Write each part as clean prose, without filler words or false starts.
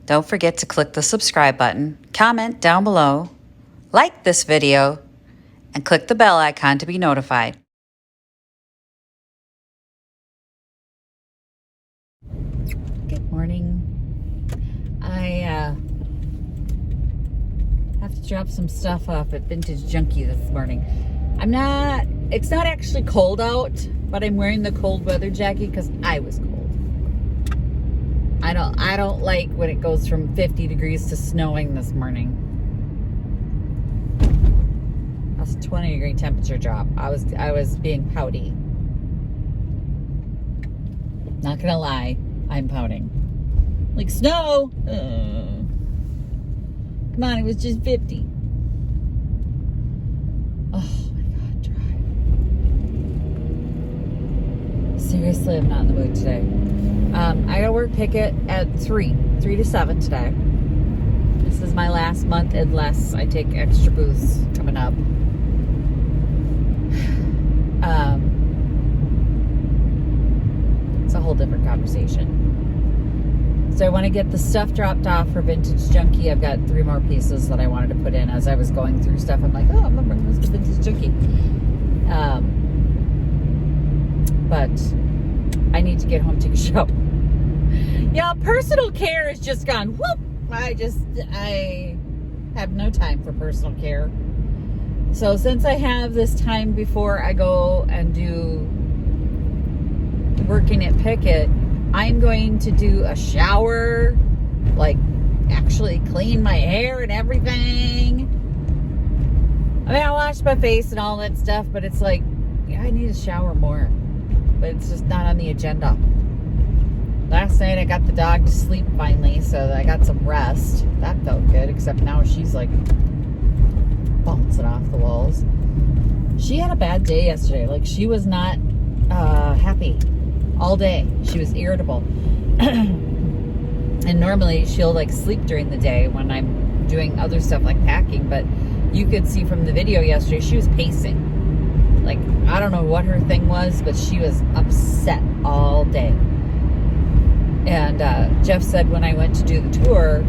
Don't forget to click the subscribe button, comment down below, like this video, and click the bell icon to be notified. Good morning. I have to drop some stuff off at Vintage Junkie this morning. It's not actually cold out, but I'm wearing the cold weather jacket because I was cold. I don't like when it goes from 50 degrees to snowing this morning. That's a 20-degree temperature drop. I was being pouty. Not gonna lie, I'm pouting. Like, snow! Come on, it was just 50. Oh my God, drive. Seriously, I'm not in the mood today. I gotta work picket at 3 to 7 today. This is my last month unless I take extra booths coming up. It's a whole different conversation. So I want to get the stuff dropped off for Vintage Junkie. I've got 3 more pieces that I wanted to put in as I was going through stuff. I'm like, I'm gonna bring this to Vintage Junkie. But I need to get home, take a shower. Yeah, personal care has just gone whoop. I have no time for personal care. So since I have this time before I go and do working at Picket, I'm going to do a shower, like actually clean my hair and everything. I mean, I wash my face and all that stuff, but it's like, yeah, I need a shower more. But it's just not on the agenda. Last night I got the dog to sleep finally, so I got some rest. That felt good, except now she's like bouncing off the walls. She had a bad day yesterday. Like, she was not happy all day. She was irritable. And normally she'll like sleep during the day when I'm doing other stuff like packing, but you could see from the video yesterday she was pacing. Like, I don't know what her thing was, but she was upset all day. And Jeff said when I went to do the tour,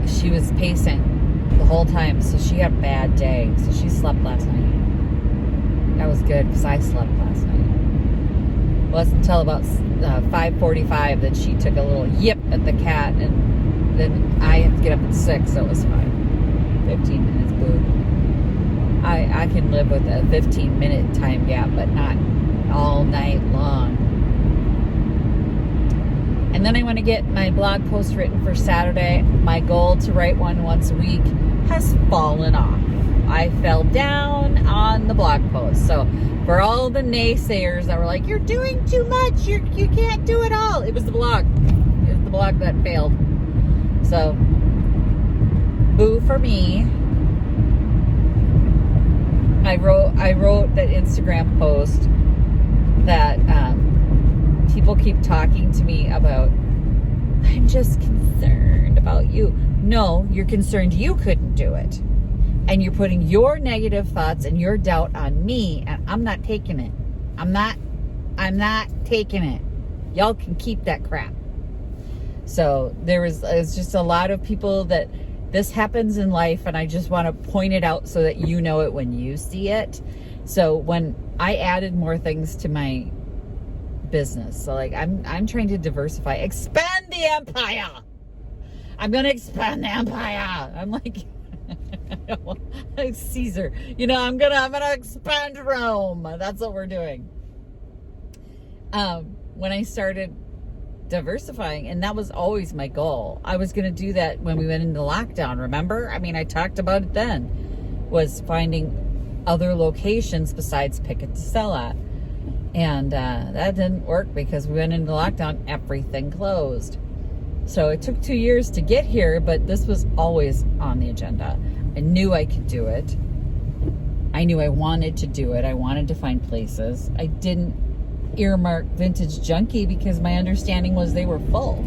she was pacing the whole time. So she had a bad day. So she slept last night. That was good because I slept last night. It wasn't until about 5:45 that she took a little yip at the cat. And then I had to get up at 6, so it was fine. 15 minutes, boo. I can live with a 15-minute time gap, but not all night long. And then I want to get my blog post written for Saturday. My goal to write one once a week has fallen off. I fell down on the blog post. So for all the naysayers that were like, you're doing too much, you can't do it all. It was the blog. It was the blog that failed. So boo for me. I wrote that Instagram post that people keep talking to me about, I'm just concerned about you. No, you're concerned you couldn't do it. And you're putting your negative thoughts and your doubt on me, and I'm not taking it. I'm not taking it. Y'all can keep that crap. So it's just a lot of people that this happens in life, and I just want to point it out so that you know it when you see it. So when I added more things to my business, so like I'm trying to diversify, expand the empire. I'm gonna expand the empire. I'm like Caesar, I'm gonna expand Rome. That's what we're doing. When I started diversifying, and that was always my goal. I was gonna do that when we went into lockdown, remember? I mean, I talked about it then, was finding other locations besides Picket to sell at. And that didn't work because we went into lockdown, everything closed. So it took 2 years to get here, but this was always on the agenda. I knew I could do it. I knew I wanted to do it. I wanted to find places. I didn't earmark Vintage Junkie because my understanding was they were full.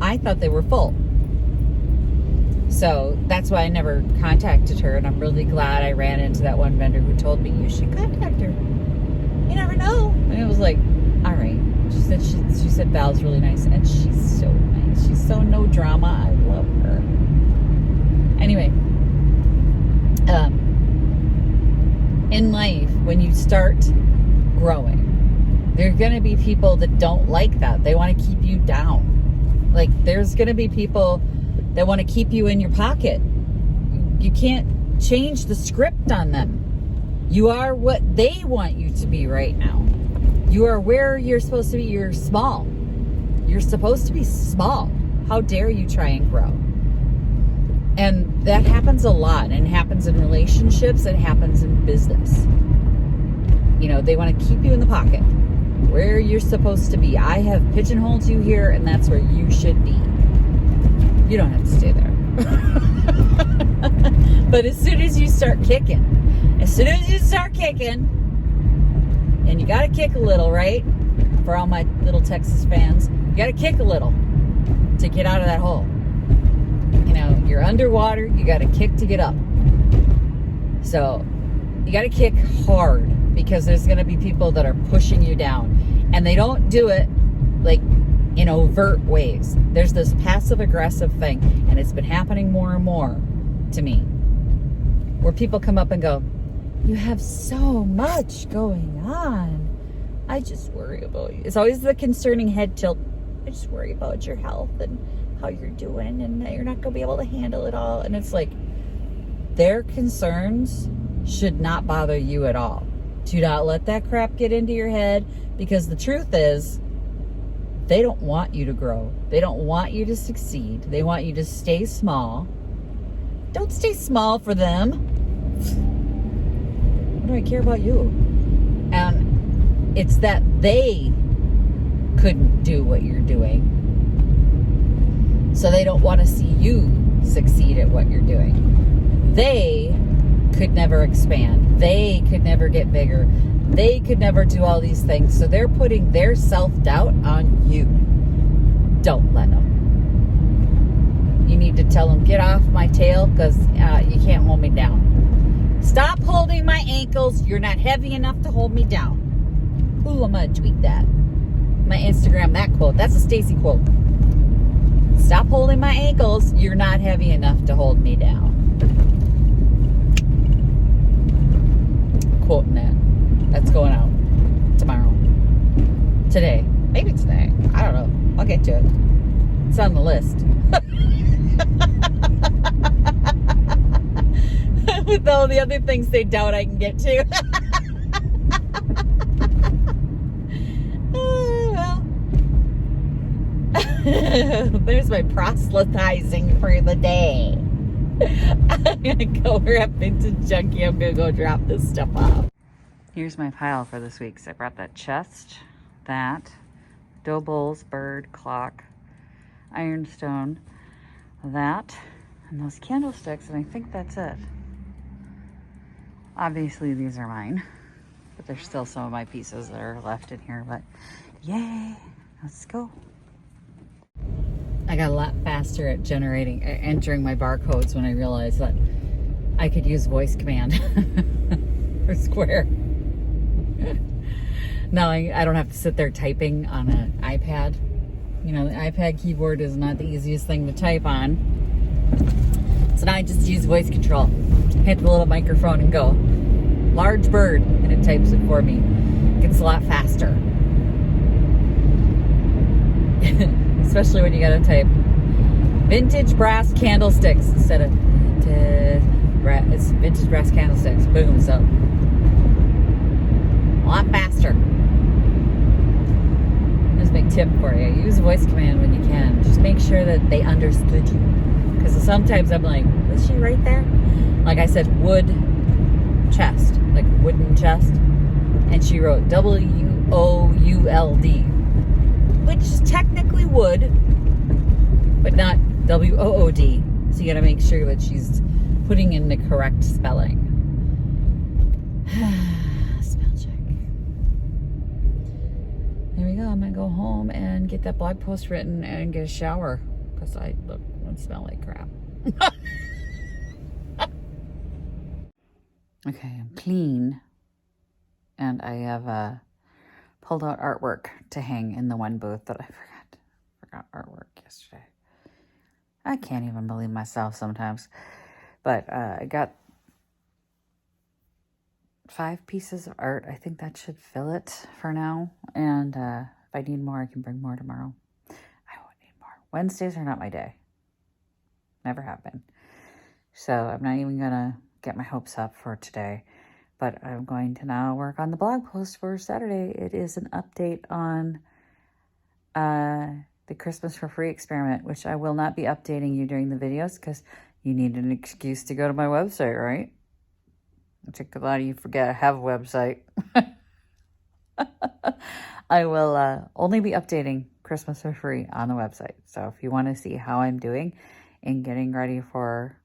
I thought they were full. So that's why I never contacted her, and I'm really glad I ran into that one vendor who told me, you should contact her. You never know. And it was like, all right, just she said Val's really nice, and she's so nice. She's so no drama. I love her. Anyway, in life, when you start growing, there are going to be people that don't like that. They want to keep you down. Like, there's going to be people that want to keep you in your pocket. You can't change the script on them. You are what they want you to be right now. You are where you're supposed to be. You're small. You're supposed to be small. How dare you try and grow? And that happens a lot. And it happens in relationships. It happens in business. You know, they want to keep you in the pocket, where you're supposed to be. I have pigeonholed you here, and that's where you should be. You don't have to stay there. But as soon as you start kicking, and you got to kick a little, right? For all my little Texas fans, you got to kick a little to get out of that hole. You know, you're underwater, you got to kick to get up. So you got to kick hard, because there's going to be people that are pushing you down, and they don't do it like in overt ways. There's this passive aggressive thing, and it's been happening more and more to me, where people come up and go, "You have so much going on. I just worry about you." It's always the concerning head tilt. I just worry about your health and how you're doing, and that you're not going to be able to handle it all. And it's like, their concerns should not bother you at all. Do not let that crap get into your head, because the truth is, they don't want you to grow. They don't want you to succeed. They want you to stay small. Don't stay small for them. What do I care about you? And it's that they couldn't do what you're doing, so they don't want to see you succeed at what you're doing. They could never expand. They could never get bigger. They could never do all these things. So they're putting their self-doubt on you. Don't let them. You need to tell them, get off my tail, because you can't hold me down. Stop holding my ankles. You're not heavy enough to hold me down. Ooh, I'm going to tweet that. My Instagram, that quote. That's a Stacy quote. Stop holding my ankles. You're not heavy enough to hold me down. Quoting that. That's going out tomorrow. Today. Maybe today. I don't know. I'll get to it. It's on the list. With all the other things they doubt I can get to. Well. There's my proselytizing for the day. I'm going to go wrap Vintage Junkie. I'm going to go drop this stuff off. Here's my pile for this week. So I brought that chest, that, dough bowls, bird, clock, ironstone, that, and those candlesticks, and I think that's it. Obviously these are mine, but there's still some of my pieces that are left in here, but yay, let's go. I got a lot faster at entering my barcodes when I realized that I could use voice command for Square. Now I don't have to sit there typing on an iPad. You know, the iPad keyboard is not the easiest thing to type on. So now I just use voice control. Hit the little microphone and go, large bird, and it types it for me. It gets a lot faster. Especially when you gotta type vintage brass candlesticks instead of it's vintage brass candlesticks. Boom, so a lot faster. Just a big tip for you. Use voice command when you can. Just make sure that they understood you. Because sometimes I'm like, was she right there? Like I said, wood chest, like wooden chest. And she wrote W-O-U-L-D. Which is technically wood, but not W-O-O-D. So you gotta make sure that she's putting in the correct spelling. Spell check. There we go. I'm gonna go home and get that blog post written and get a shower, because I smell like crap. Okay, I'm clean, and I have pulled out artwork to hang in the one booth that I forgot artwork yesterday. I can't even believe myself sometimes. But I got 5 pieces of art. I think that should fill it for now. And if I need more, I can bring more tomorrow. I won't need more. Wednesdays are not my day. Never have been. So I'm not even going to get my hopes up for today. But I'm going to now work on the blog post for Saturday. It is an update on the Christmas for Free experiment, which I will not be updating you during the videos because you need an excuse to go to my website, right? I think a lot of you forget I have a website. I will only be updating Christmas for Free on the website. So if you want to see how I'm doing in getting ready for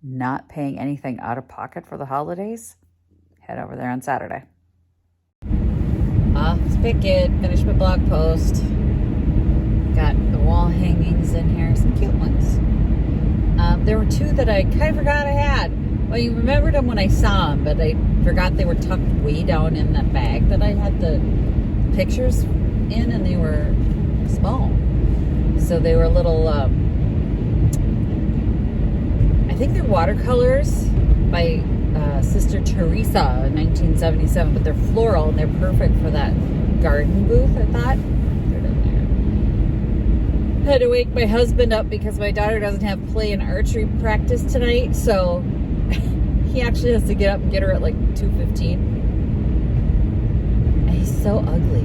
not paying anything out of pocket for the holidays, head over there on Saturday. Off to Picket, finished my blog post. Got the wall hangings in here, some cute ones. There were 2 that I kind of forgot I had. Well, you remembered them when I saw them, but I forgot they were tucked way down in that bag that I had the pictures in, and they were small. So they were little, I think they're watercolors by Sister Teresa in 1977, but they're floral and they're perfect for that garden booth, I thought. Had to wake my husband up because my daughter doesn't have play and archery practice tonight, so he actually has to get up and get her at like 2:15. And he's so ugly.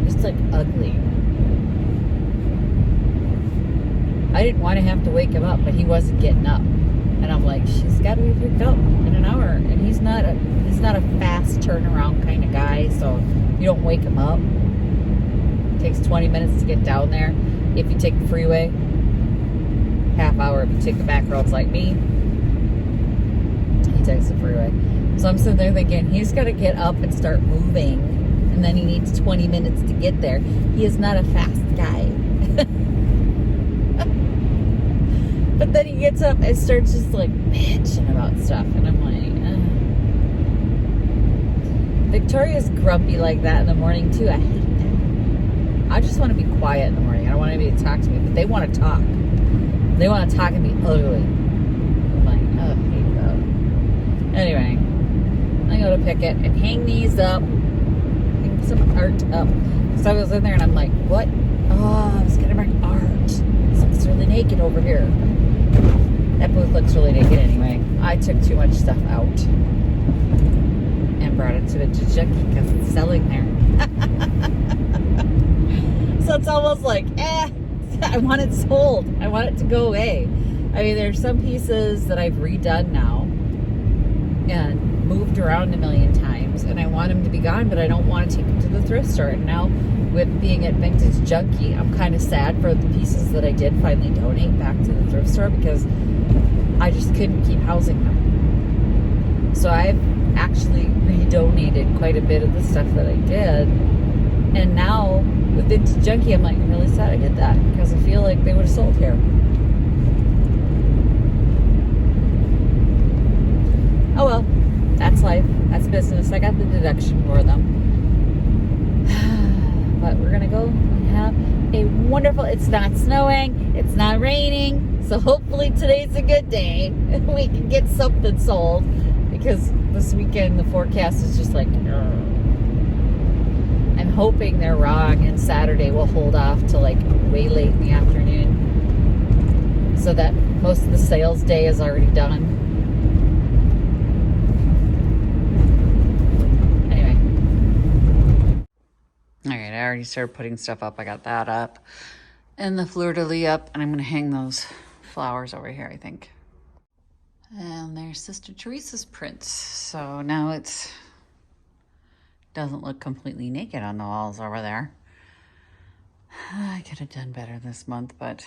Just like ugly. I didn't want to have to wake him up, but he wasn't getting up. And I'm like, she's got to be picked up in an hour. And he's not a fast turnaround kind of guy, so you don't wake him up. It takes 20 minutes to get down there. If you take the freeway, half hour if you take the back roads like me. He takes the freeway. So I'm sitting there thinking, he's got to get up and start moving, and then he needs 20 minutes to get there. He is not a fast guy. But then he gets up and starts just like bitching about stuff, and I'm like, Victoria's grumpy like that in the morning too. I hate that. I just want to be quiet in the morning. I don't want anybody to talk to me, but they want to talk. They want to talk and be ugly. I'm like, oh, I hate that. Anyway, I go to Picket and hang these up, hang some art up. So I was in there and I'm like, what? Oh, I was gonna bring art. This looks really naked over here. That booth looks really naked anyway. I took too much stuff out and brought it to the Junkie because it's selling there. So it's almost like, I want it sold. I want it to go away. I mean, there's some pieces that I've redone now and moved around a million times, and I want them to be gone, but I don't want to take them to the thrift store. And now, with being at Vintage Junkie, I'm kind of sad for the pieces that I did finally donate back to the thrift store because I just couldn't keep housing them. So I've actually redonated quite a bit of the stuff that I did, and now with Vintage Junkie, I'm like, I'm really sad I did that because I feel like they would have sold here. Oh well, that's life. That's business. I got the deduction for them. But we're gonna go and have a wonderful, it's not snowing, it's not raining, so hopefully today's a good day. We can get something sold because this weekend the forecast is just like, I'm hoping they're wrong and Saturday will hold off till like way late in the afternoon so that most of the sales day is already done. Anyway. Alright, I already started putting stuff up. I got that up and the fleur-de-lis up, and I'm going to hang those flowers over here, I think. And there's Sister Teresa's prints. So now it's doesn't look completely naked on the walls over there. I could have done better this month, but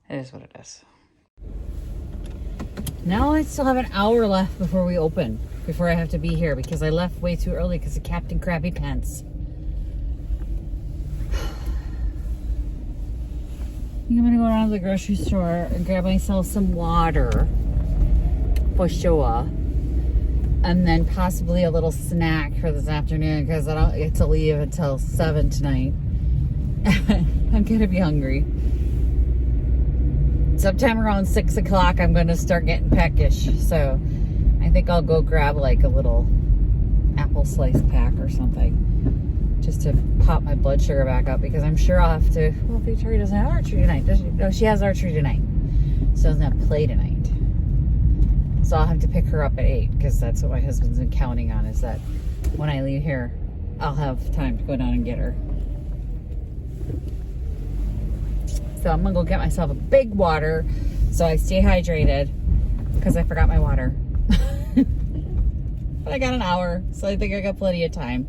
it is what it is. Now I still have an hour left before we open, before I have to be here because I left way too early because of Captain Krabby Pants. I think I'm gonna go down to the grocery store and grab myself some water for sure. And then possibly a little snack for this afternoon because I don't get to leave until 7 tonight. I'm going to be hungry. Sometime around 6 o'clock, I'm going to start getting peckish. So I think I'll go grab like a little apple slice pack or something just to pop my blood sugar back up, because I'm sure I'll have to. Well, Victoria doesn't have archery tonight, does she? No, she has archery tonight. She doesn't have play tonight. So I'll have to pick her up at 8, because that's what my husband's been counting on, is that when I leave here, I'll have time to go down and get her. So I'm gonna go get myself a big water so I stay hydrated, because I forgot my water. But I got an hour, so I think I got plenty of time.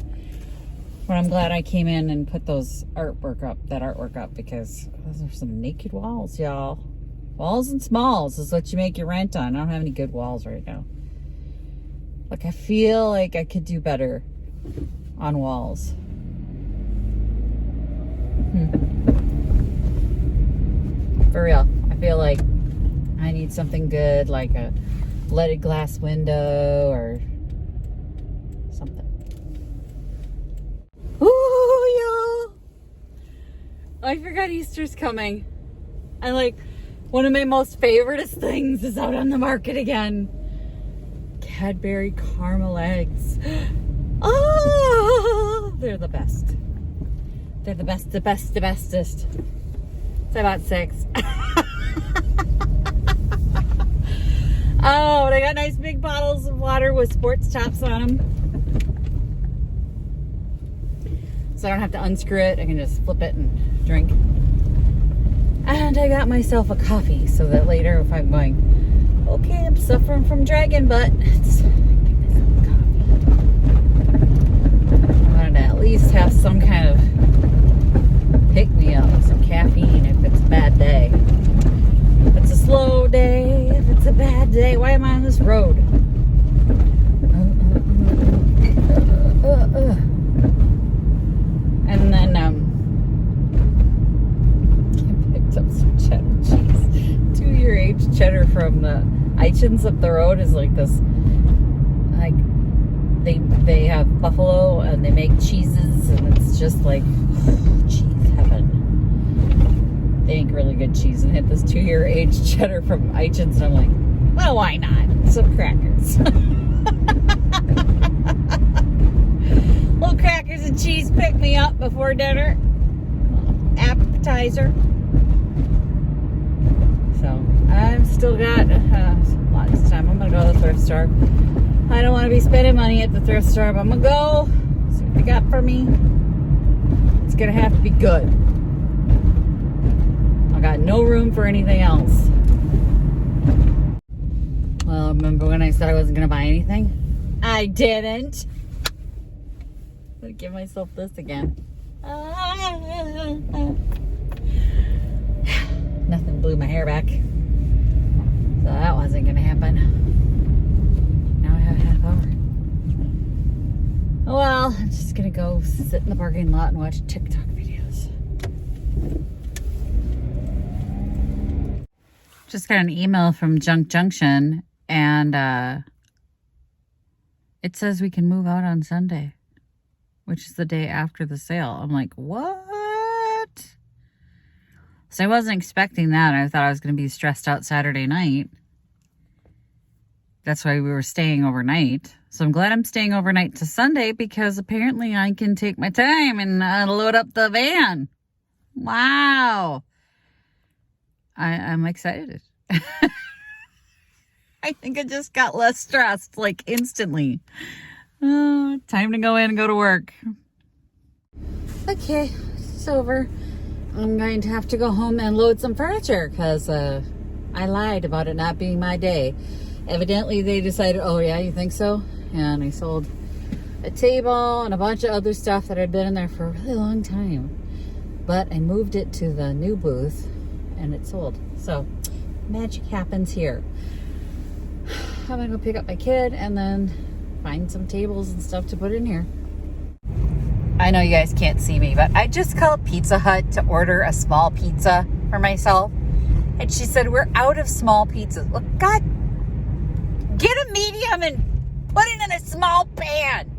But I'm glad I came in and put that artwork up, because those are some naked walls, y'all. Walls and smalls is what you make your rent on. I don't have any good walls right now. Like, I feel like I could do better on walls. For real. I feel like I need something good, like a leaded glass window or something. Ooh, y'all. I forgot Easter's coming. I like... One of my most favoriteest things is out on the market again. Cadbury caramel eggs. Oh, they're the best. They're the best, the best, the bestest. It's about 6. Oh, they got nice big bottles of water with sports tops on them. So I don't have to unscrew it. I can just flip it and drink. And I got myself a coffee so that later, if I'm going, okay, I'm suffering from dragon butt, it's give myself a coffee. I wanted to at least have some kind of pick me up, some caffeine if it's a bad day. If it's a slow day, if it's a bad day, why am I on this road? And then, up some cheddar cheese. 2-year aged cheddar from the Eichens up the road is like this, like they have buffalo and they make cheeses, and it's just like cheese heaven. They make really good cheese, and hit this 2-year aged cheddar from Eichens, and I'm like, well, why not? Some crackers. Little crackers and cheese pick me up before dinner. Appetizer. So I've still got lots of time. I'm gonna go to the thrift store. I don't want to be spending money at the thrift store, but I'm gonna go see what they got for me. It's gonna have to be good. I got no room for anything else. Well, remember when I said I wasn't gonna buy anything? I didn't. I'm gonna give myself this again. Nothing blew my hair back. So that wasn't going to happen. Now I have a half hour. Oh well, I'm just going to go sit in the parking lot and watch TikTok videos. Just got an email from Junk Junction, and it says we can move out on Sunday, which is the day after the sale. I'm like, what? So I wasn't expecting that. I thought I was going to be stressed out Saturday night. That's why we were staying overnight. So I'm glad I'm staying overnight to Sunday, because apparently I can take my time and load up the van. Wow. I'm excited. I think I just got less stressed, like instantly. Oh, time to go in and go to work. Okay, it's over. I'm going to have to go home and load some furniture, because I lied about it not being my day. Evidently, they decided, oh yeah, you think so? And I sold a table and a bunch of other stuff that had been in there for a really long time. But I moved it to the new booth and it sold. So magic happens here. I'm gonna go pick up my kid and then find some tables and stuff to put in here. I know you guys can't see me, but I just called Pizza Hut to order a small pizza for myself. And she said, we're out of small pizzas. Look, God, get a medium and put it in a small pan.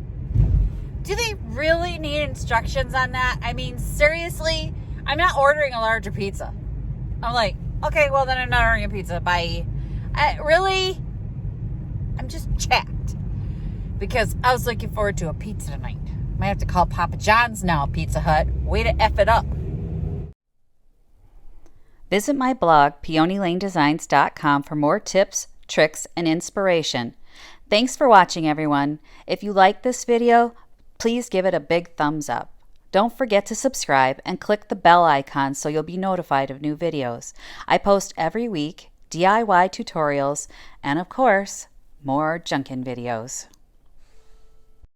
Do they really need instructions on that? I mean, seriously, I'm not ordering a larger pizza. I'm like, okay, well, then I'm not ordering a pizza. Bye. Really? I'm just checked. Because I was looking forward to a pizza tonight. Might have to call Papa John's now, Pizza Hut. Way to F it up. Visit my blog, peonylanedesigns.com, for more tips, tricks, and inspiration. Thanks for watching, everyone. If you like this video, please give it a big thumbs up. Don't forget to subscribe and click the bell icon so you'll be notified of new videos. I post every week DIY tutorials and, of course, more junkin' videos.